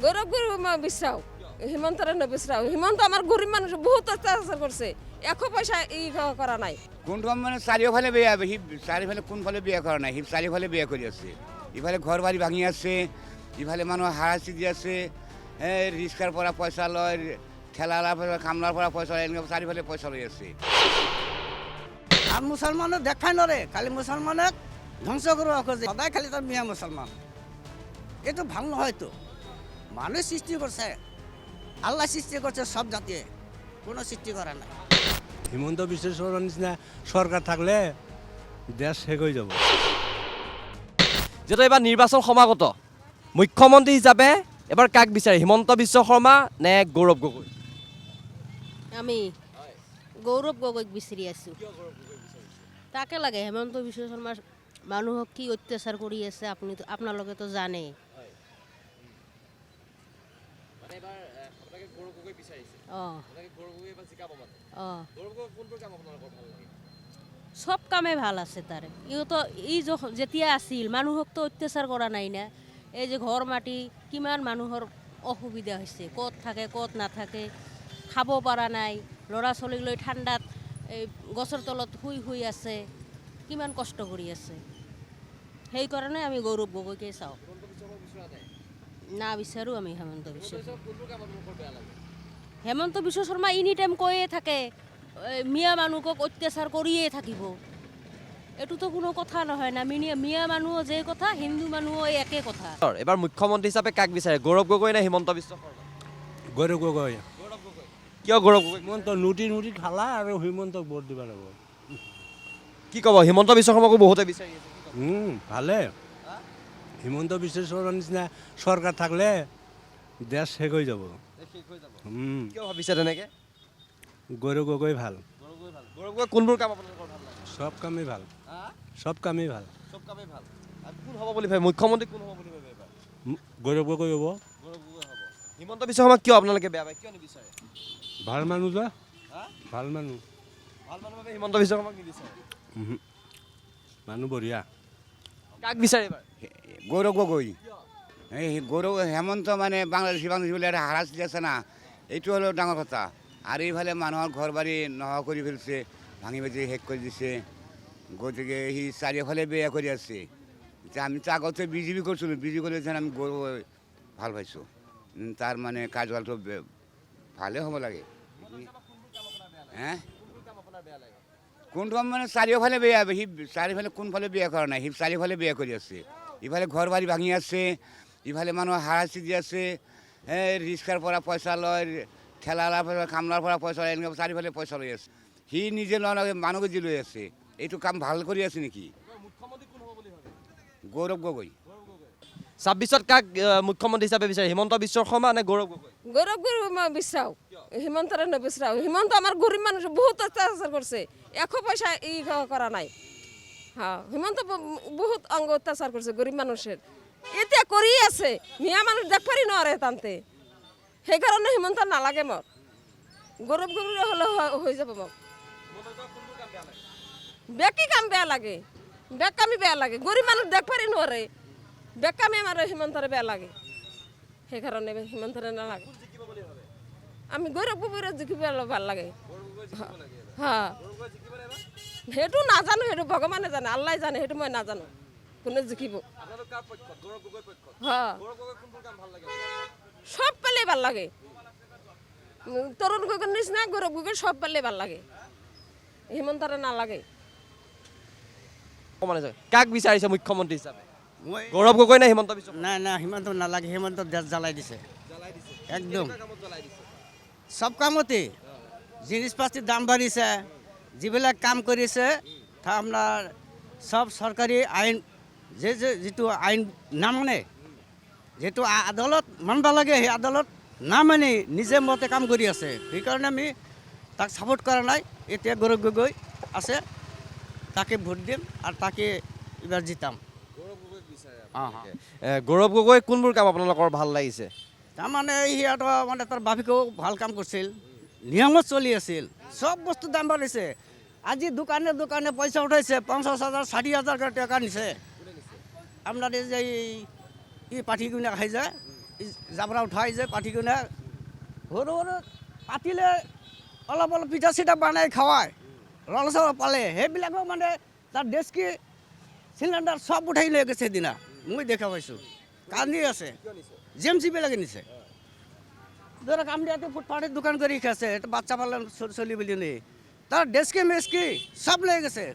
গৌৰব বিশ্বাও হিমন্তৰে নবিশ্ৰাও হিমন্ত আমাৰ গৰিব মানুষ বহুত অত্যাচাৰ কৰছে একো পয়সা কৰা নাই কোনটো মানে চাৰিওফালে বেয়া চাৰিওফালে কোনফালে বেয়া কৰা নাই সি চাৰিওফালে বেয়া কৰি আছে ইফালে ঘৰ বাৰী ভাঙি আছে ইফালে মানুহ হাৰাশাস্তি দি আছে ৰিক্সাৰ পৰা পইচা লয় ঠেলাৰ পৰা কামলাৰ পৰা পইচা লয় এনেকৈ চাৰিওফালে পইচা লৈ আছে আর মুসলমানও দেখাই নরে খালি মুসলমানে ধ্বংস করবা খোঁজে সদায় খালি তার মিয়া মুসলমান এতো ভাল নহয় তো মানুষ সৃষ্টি করছে আল্লাহ সৃষ্টি করছে সব জাতি কোনো সৃষ্টি করে না হিমন্ত বিশ্ব শর্মার নিচিনা সরকার থাকলে দেশ শেষ হয়ে যাব যেহেতু এবার নির্বাচন সমাগত মুখ্যমন্ত্রী হিসাবে এবার কাক বিচারে হিমন্ত বিশ্ব শর্মা নে গৌরব গগৈ আমি গৌরব গগৈক বিচাৰি আছো তাকে লাগে হেমন্ত বিশ্ব শৰ্মাৰ মানুহক কি অত্যাচাৰ কৰি আছে আপুনি আপোনালোকে তো জানে সব কামে ভাল আছে তাৰে ইও যেতিয়া আছিল মানুহক তো অত্যাচাৰ কৰা নাই না এই যে ঘৰ মাটি কিমান মানুহৰ অসুবিধা হৈছে ক'ত থাকে ক'ত নাথাকে খাব পৰা নাই ল'ৰা ছোৱালীক লৈ ঠাণ্ডাত এই গছৰ তলত শুই আছে কিমান কষ্ট কৰি আছে সেইকাৰণে আমি গৌৰৱ গগৈকে চাওঁ না বিচাৰোঁ আমি হেমন্ত বিশ্ব শৰ্মা এনি টাইম কৈয়ে থাকে মিয়া মানুহক অত্যাচাৰ কৰিয়ে থাকিব এইটোতো কোনো কথা নহয় না মিয়া মানুহ যে কথা হিন্দু মানুহ একে কথা এবার মুখ্যমন্ত্রী হিসাবে কাক বিচারে গৌরব গগৈ না হিমন্ত বিশ্ব শর্মা গৌৰৱ গগৈ কিয় গৌৰব গগৈ হিমন্ত নুটি খালা আৰু হিমন্তক ভোট দিব লাগিব কি কব হিমন্ত বিশ্ব শৰ্মাকো বহুতে বিচাৰি আছে ভালে হিমন্ত বিশ্ব শৰ্মাৰ নিচিনা সৰকাৰ থাকলে দেশ শেষ হয়ে যাব কিয় ভাবিছে তেনেকে গৌৰৱ গগৈ ভাল গৌৰব গগৈ কোনবোৰ কাম আপোনালোকৰ ভাল লাগে সব কামেই ভাল সব কামেই ভাল সব কামেই ভাল আৰু কোন হ'ব বুলি ভাবে মুখ্যমন্ত্ৰী কোন হ'ব বুলি ভাবে এবাৰ গৌৰৱ গগৈ হ'ব গৌৰব গগৈ হ'ব হিমন্ত বিশ্ব শৰ্মা কিয় আপোনালোকে বেয়া পায় কিয় নিবিচাৰে ভাল মানুহ যে ভাল মানুহ ভাল মানুহ ভাবে হিমন্ত বিশ্ব শৰ্মাক নিবিচাৰে মানুহ বঢ়িয়া কাক বিচাৰে এবাৰ গৌৰৱ গগৈ এই গৌৰৱ হেমন্ত মানে বাংলাদেশী বলে একটা হাৰাশাস্তি আছে না এইটো হলো ডাঙৰ কথা আৰু এইফালে মানুহৰ ঘৰ বাৰী নোহোৱা কৰি ফেলছে ভাঙি ভাঙি শেষ কৰি দিছে গতিকে সি চাৰিওফালে বেয়া কৰি আছে এতিয়া আমি তো আগতে বিজেপি কৰিছিলোঁ বিজেপি কৰি আমি গৌৰৱ ভাল পাইছোঁ তাৰ মানে কাৰ্যকালটো ভালে হ'ব লাগে হে কোনটো মানে চাৰিওফালে বেয়া সি চাৰিওফালে কোনফালে বেয়া কৰা নাই সি চাৰিওফালে বেয়া কৰি আছে ইফালে ঘৰ বাৰী ভাঙি আছে ইফালে মানুহ হাৰাশাস্তি দি আছে ৰিক্সাৰ পৰা পইচা লয় ঠেলাৰ পৰা কামলাৰ পৰা পইচা লয় এনেকৈ চাৰিওফালে পইচা লৈ আছে সি নিজে নলয় মানুহকে যি লৈ আছে এইটো কাম ভাল কৰি আছে নেকি গৌৰৱ গগৈ 26ত কাক মুখ্যমন্ত্রী হিসাবে বিচারে হিমন্ত বিশ্ব শর্মা নে গৌরব গগৈ গৌরব বিশ্বাও হিমন্তরে নবিশ্রাও হিমন্ত আমার গরিব মানুষ বহুত অত্যাচার করছে একো পয়সা করা নাই হ্যাঁ হিমন্ত বহুত অঙ্গ অত্যাচার করছে গরিব মানুষের এতিয়া করি আছে মিয়া মানুষ দেখ পারি নরে টানতে সেই কারণে হিমন্ত নালাগে মোক গৌরব গগৈ হলে হয়ে যাব মোক বেকি কাম বেয়া লাগে বেক কামি বেয়া লাগে গরিব মানুষ দেখ পারি নরে বেক কামি আমার হিমন্তরে বেয়া লাগে সেই কারণে হিমন্তরে নালাগে আমি গৌরব গগৈরে জিকিব ভাল লাগে হ্যাঁ সেইটো নাজানো সেইটো ভগৱানে জানে আল্লাহ জানে সেইটো মই নাজানো কোনে জিকিব হ্যাঁ সব পেলে ভাল লাগে তরুণ গগৈৰ নিচিনা গৌৰৱ গগৈ সব পেলে ভাল লাগে হিমন্তৰে নালাগে কাক বিচাৰিছে মুখ্যমন্ত্রী হিসাবে মই গৌরব গগৈ না হিমন্ত বিশ্ব না না হিমন্ত নালাগে হিমন্ত দেশ জ্বালাই দিছে একদম সব কামতে জিনিসপাতির দাম বাঢ়িছে যিবিলাক কাম কৰিছে আপোনাৰ সব চৰকাৰী আইন যিটো আইন নামানে যিটো আদালত মানব লাগে সেই আদালত নামানি নিজে মতে কাম কৰি আছে সেইকাৰণে আমি তাক ছাপোৰ্ট কৰা নাই এতিয়া গৌৰৱ গগৈ আছে তাকে ভোট দিম আৰু তাকে এবাৰ জিতাম গৌৰৱ গগৈ কোনবোৰ কাম আপোনালোকৰ ভাল লাগিছে তাৰমানে সিহঁতৰ মানে তাৰ বাপেকেও ভাল কাম কৰিছিল নিয়মত চলি আছিল সব বস্তু দাম বাঢ়িছে আজি দোকানে দোকানে পইচা উঠাইছে 50,000 60,000 টাকা নিছে আপনার এই যে পাঠি কিনে খাই যায় জাবৰা উঠাই যে পাতি কিনে সৰু সৰু পাতিলে অলপ অলপ পিঠা চিঠা বনাই খাৱায় ৰল চল পালে সেইবিলাকো মানে তাৰ ডেস্কি চিলিণ্ডাৰ চব উঠাই লৈ গৈছে সেইদিনা মই দেখা পাইছোঁ কান্দি আছে জিএমচিবিলাকে নিছে ধৰক আমি ইয়াতে ফুটপাথত দোকান কৰি খাইছে এটা বাচ্চা পালে চলি বুলি নেই তাৰ ডেস্কি মেস্কি চব লৈ গৈছে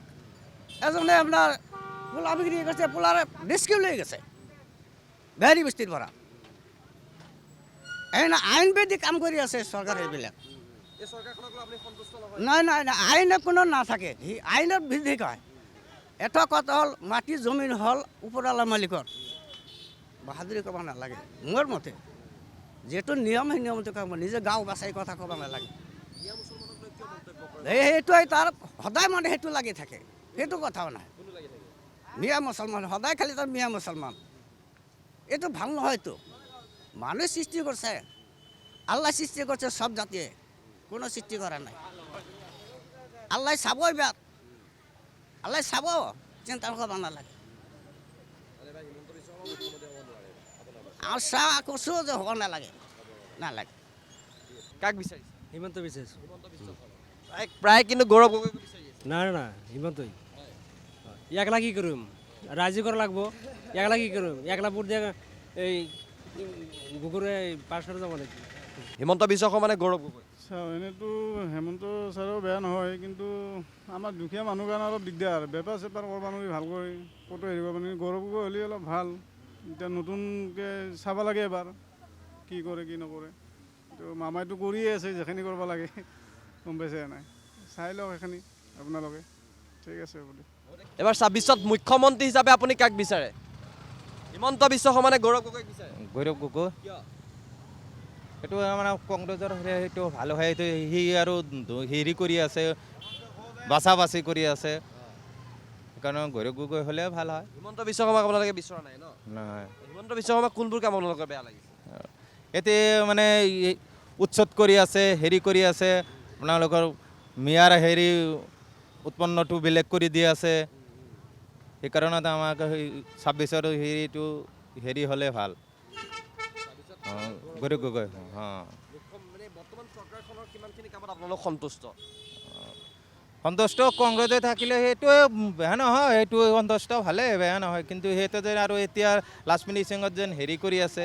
এজনে আপোনাৰ পোলা বিক্ৰী কৰিছে পোলাৰ ডেস্কিও লৈ গৈছে ভেৰি বস্তিৰ পৰা আইন বেদি কাম কৰি আছে চৰকাৰ এইবিলাক নাই নাই নাই আইনত কোনো নাথাকে আইনত ভিত্তিক হয় এটা কথা হ'ল মাটি জমিন হ'ল ওপৰৱালা মালিকৰ বাহাদুৰি ক'ব নালাগে মোৰ মতে যিহেতু নিয়ম সেই নিয়মটো ক'ব নিজে গাঁও বাচাই কথা ক'ব নালাগে সেইটোৱে তাৰ সদায় মানে সেইটো লাগি থাকে সেইটো কথাও নাই মিয়া মুছলমান সদায় খালি তাৰ মিয়া মুছলমান এইটো ভাল নহয়তো মানুহে সৃষ্টি কৰিছে আল্লাহ সৃষ্টি কৰিছে সব জাতিয়ে কোনো সৃষ্টি কৰা নাই আল্লাহ চাব এইবাৰ আল্লাহ চাব চিন্তা কৰিব নালাগে আশা কৈছোঁ যে হ'ব নালাগে নালাগে কাক বিচাৰিছে হিমন্ত বিচাৰিছোঁ প্ৰায় কিন্তু গৌৰৱ গগৈক বিচাৰি আছে না না হিমন্তই একলা কি কৰিম ৰাজি কৰা লাগব একলা কি কৰিম একলা ভোট দিয়া এই গুগুৰে পাছ কৰি যাব নেকি হিমন্ত বিশ্ব শৰ্মা নে গৌৰৱ গগৈ চাওঁ এনেইতো হেমন্ত ছাৰো বেয়া নহয় কিন্তু আমাৰ দুখীয়া মানুহ কাৰণে অলপ দিগদাৰ বেপাৰ চেপাৰ কৰিব নোৱাৰি ভাল কৰি ক'তো হেৰি কৰিব নোৱাৰি গৌৰৱ গগৈ হ'লে অলপ ভাল এতিয়া নতুনকৈ চাব লাগে এবাৰ কি কৰে কি নকৰে তো মামাইতো কৰিয়ে আছে যিখিনি কৰিব লাগে গম পাইছে নাই চাই লওক সেইখিনি আপোনালোকে ঠিক আছে বুলি এবাৰ ২৬ত মুখ্যমন্ত্ৰী হিচাপে আপুনি কাক বিচাৰে হিমন্ত বিশ্ব শৰ্মা নে গৌৰৱ গগৈক বিচাৰে গৌৰৱ গগৈ কিয় সেইটো মানে কংগ্ৰেছৰ সেইটো ভাল হয় সেইটো সি আৰু হেৰি কৰি আছে বাছা বাছি কৰি আছে সেইকাৰণে গৌৰৱ গগৈ হ'লে ভাল হয় হিমন্ত বিশ্ব শৰ্মাক আপোনালোকে বিচৰা নাই ন নহয় হিমন্ত বিশ্ব শৰ্মা কোনবোৰ কাম আপোনালোকৰ বেয়া লাগিছে এতিয়া মানে উৎসত কৰি আছে হেৰি কৰি আছে আপোনালোকৰ মিয়াৰ হেৰি উৎপন্নটো বেলেগ কৰি দি আছে সেইকাৰণে আমাক ২৬ৰ হেৰিটো হেৰি হ'লে ভাল গৌৰৱ গগৈ মানে বৰ্তমান চৰকাৰখনৰ কিমানখিনি কামত আপোনালোক সন্তুষ্ট সন্তুষ্ট কংগ্ৰেছে থাকিলে সেইটোৱে বেয়া নহয় সেইটো সন্তুষ্ট ভালে বেয়া নহয় কিন্তু সেইটো যেন আৰু এতিয়া লাষ্ট ফিনিচিঙত যেন হেৰি কৰি আছে